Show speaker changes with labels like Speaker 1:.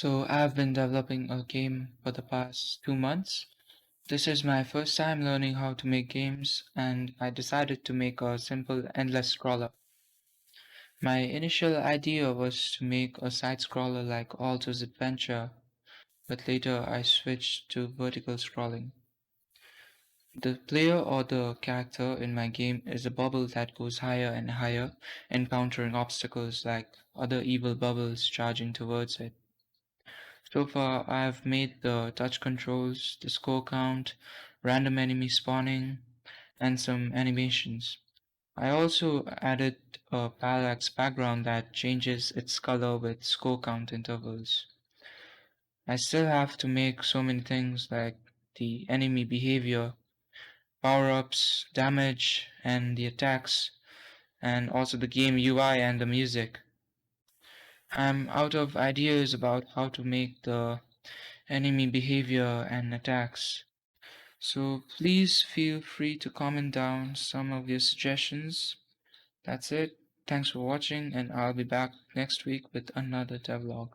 Speaker 1: So I've been developing a game for the past 2 months. This is my first time learning how to make games, and I decided to make a simple endless scroller. My initial idea was to make a side scroller like Alto's Adventure, but later I switched to vertical scrolling. The player or the character in my game is a bubble that goes higher and higher, encountering obstacles like other evil bubbles charging towards it. So far, I have made the touch controls, the score count, random enemy spawning, and some animations. I also added a parallax background that changes its color with score count intervals. I still have to make so many things like the enemy behavior, power ups, damage, and the attacks, and also the game UI and the music. I'm out of ideas about how to make the enemy behavior and attacks. So please feel free to comment down some of your suggestions. That's it. Thanks for watching, and I'll be back next week with another devlog.